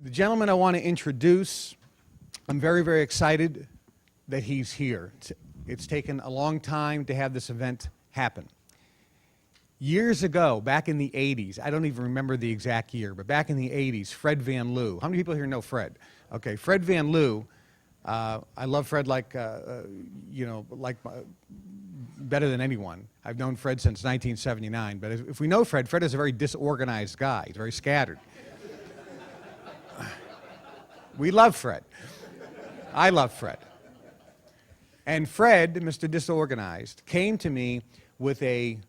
The gentleman I want to introduce, I'm very, very excited that he's here. It's taken a long time to have this event happen. Years ago, back in the 80s, I don't even remember the exact year, but back in the 80s, Fred Van Loo. How many people here know Fred? Okay, Fred Van Loo, I love Fred better than anyone. I've known Fred since 1979, but if we know Fred, Fred is a very disorganized guy. He's very scattered. We love Fred. I love Fred. And Fred, Mr. Disorganized, came to me with a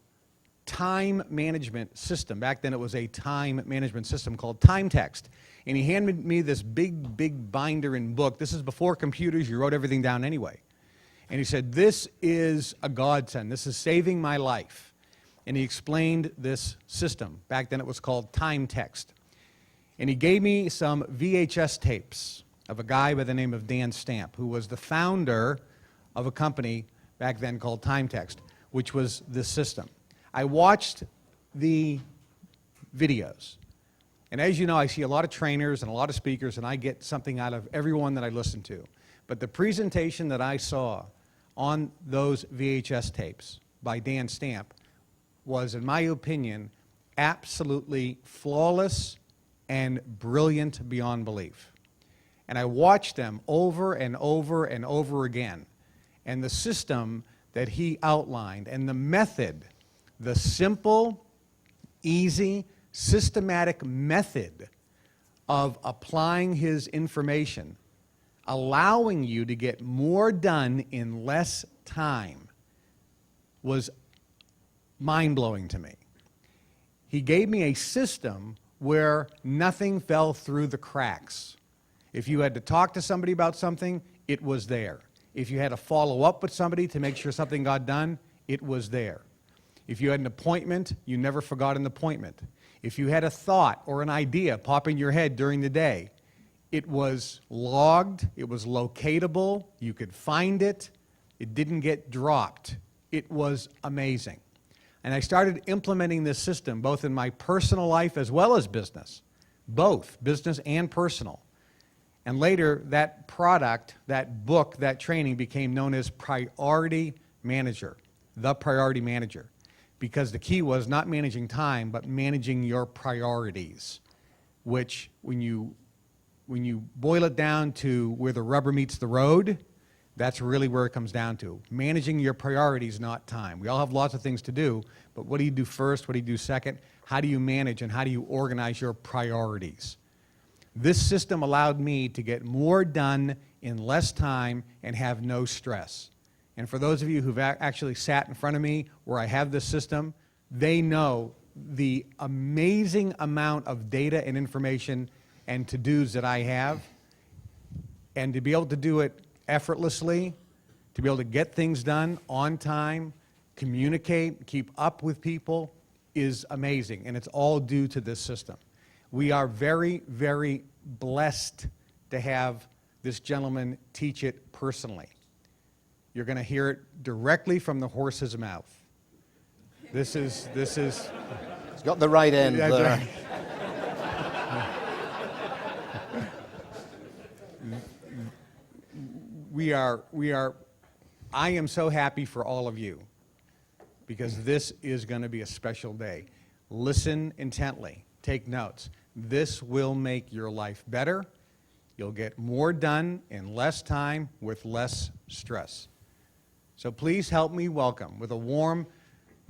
time management system. Back then it was a time management system called TimeText. And he handed me this big, big binder and book. This is before computers. You wrote everything down anyway. And he said, this is a godsend. This is saving my life. And he explained this system. Back then it was called TimeText. And he gave me some VHS tapes of a guy by the name of Dan Stamp, who was the founder of a company back then called TimeText, which was this system. I watched the videos. And as you know, I see a lot of trainers and a lot of speakers, and I get something out of everyone that I listen to. But the presentation that I saw on those VHS tapes by Dan Stamp was, in my opinion, absolutely flawless and brilliant beyond belief. And I watched them over and over and over again. And the system that he outlined and the method, the simple, easy, systematic method of applying his information, allowing you to get more done in less time, was mind-blowing to me. He gave me a system where nothing fell through the cracks. If you had to talk to somebody about something, it was there. If you had to follow up with somebody to make sure something got done, it was there. If you had an appointment, you never forgot an appointment. If you had a thought or an idea pop in your head during the day, it was logged, it was locatable, you could find it, it didn't get dropped. It was amazing. And I started implementing this system both in my personal life as well as business, both business and personal. And later, that product, that book, that training became known as Priority Manager, the Priority Manager, because the key was not managing time, but managing your priorities, which when you boil it down to where the rubber meets the road, that's really where it comes down to. Managing your priorities, not time. We all have lots of things to do, but what do you do first? What do you do second? How do you manage and how do you organize your priorities? This system allowed me to get more done in less time and have no stress. And for those of you who've actually sat in front of me where I have this system, they know the amazing amount of data and information and to-dos that I have. And to be able to do it effortlessly, to be able to get things done on time, communicate, keep up with people is amazing. And it's all due to this system. We are very, very blessed to have this gentleman teach it personally. You're going to hear it directly from the horse's mouth. This is. It's got the right end there. Right. I am so happy for all of you because this is going to be a special day. Listen intently. Take notes. This will make your life better. You'll get more done in less time with less stress. So please help me welcome, with a warm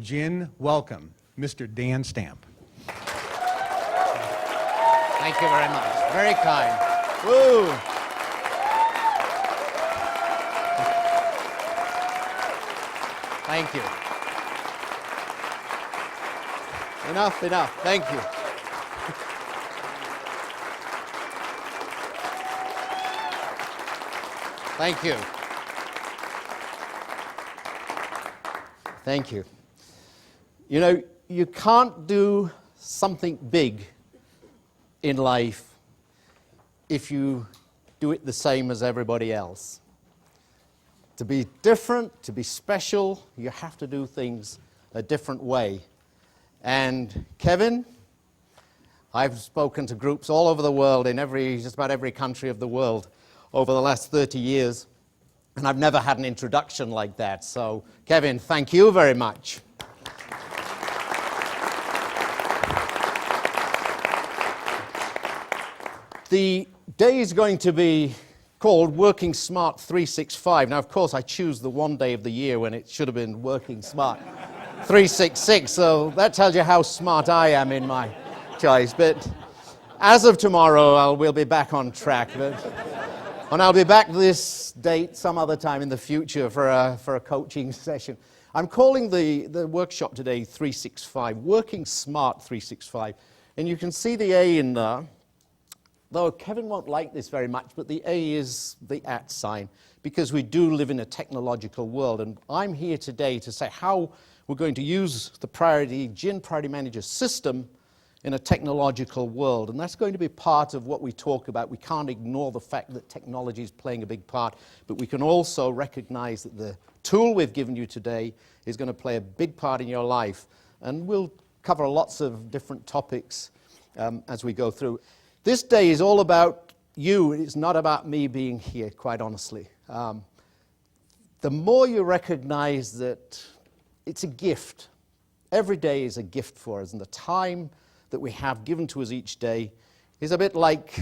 gin welcome, Mr. Dan Stamp. Thank you very much. Very kind. Woo! Thank you. Enough. Thank you. Thank you. Thank you. You know, you can't do something big in life if you do it the same as everybody else. To be different, to be special, you have to do things a different way. And Kevin, I've spoken to groups all over the world, in just about every country of the world, over the last 30 years, and I've never had an introduction like that. So, Kevin, thank you very much. The day is going to be called Working Smart 365. Now, of course, I choose the one day of the year when it should have been Working Smart 366, so that tells you how smart I am in my choice. But as of tomorrow, we'll be back on track. And I'll be back this date some other time in the future for a coaching session. I'm calling the workshop today 365, Working Smart 365. And you can see the A in there. Though Kevin won't like this very much, but the A is the @ sign, because we do live in a technological world. And I'm here today to say how we're going to use the Gin Priority Manager system in a technological world. And that's going to be part of what we talk about. We can't ignore the fact that technology is playing a big part, but we can also recognize that the tool we've given you today is going to play a big part in your life. And we'll cover lots of different topics as we go through. This day is all about you. It's not about me being here, quite honestly. The more you recognize that it's a gift. Every day is a gift for us, and the time that we have given to us each day is a bit like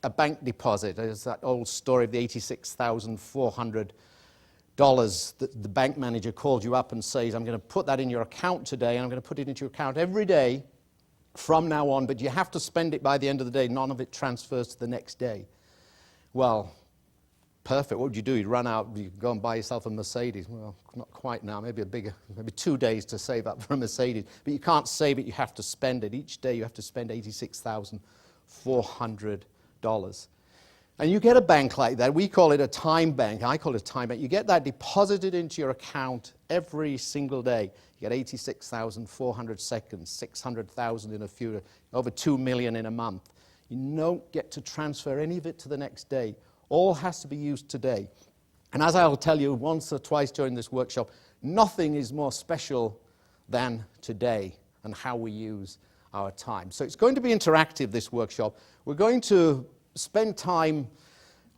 a bank deposit. There's that old story of the $86,400 that the bank manager called you up and says, I'm going to put that in your account today, and I'm going to put it into your account every day from now on, but you have to spend it by the end of the day. None of it transfers to the next day. Well, perfect. What would you do? You'd run out, you go and buy yourself a Mercedes. Well, not quite now, maybe 2 days to save up for a Mercedes. But you can't save it, you have to spend it. Each day you have to spend $86,400. And you get a bank like that. We call it a time bank. I call it a time bank. You get that deposited into your account every single day. You get 86,400 seconds, 600,000 in a few, over 2 million in a month. You don't get to transfer any of it to the next day. All has to be used today. And as I'll tell you once or twice during this workshop, nothing is more special than today and how we use our time. So it's going to be interactive, this workshop. We're going to spend time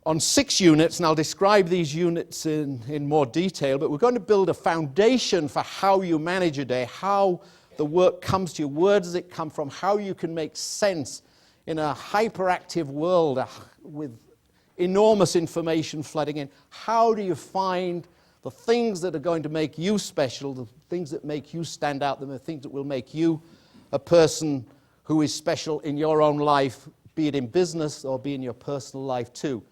on 6 units, and I'll describe these units in more detail, but we're going to build a foundation for how you manage a day, how the work comes to you, where does it come from, how you can make sense in a hyperactive world with enormous information flooding in. How do you find the things that are going to make you special, the things that make you stand out, the things that will make you a person who is special in your own life, be it in business or be in your personal life too.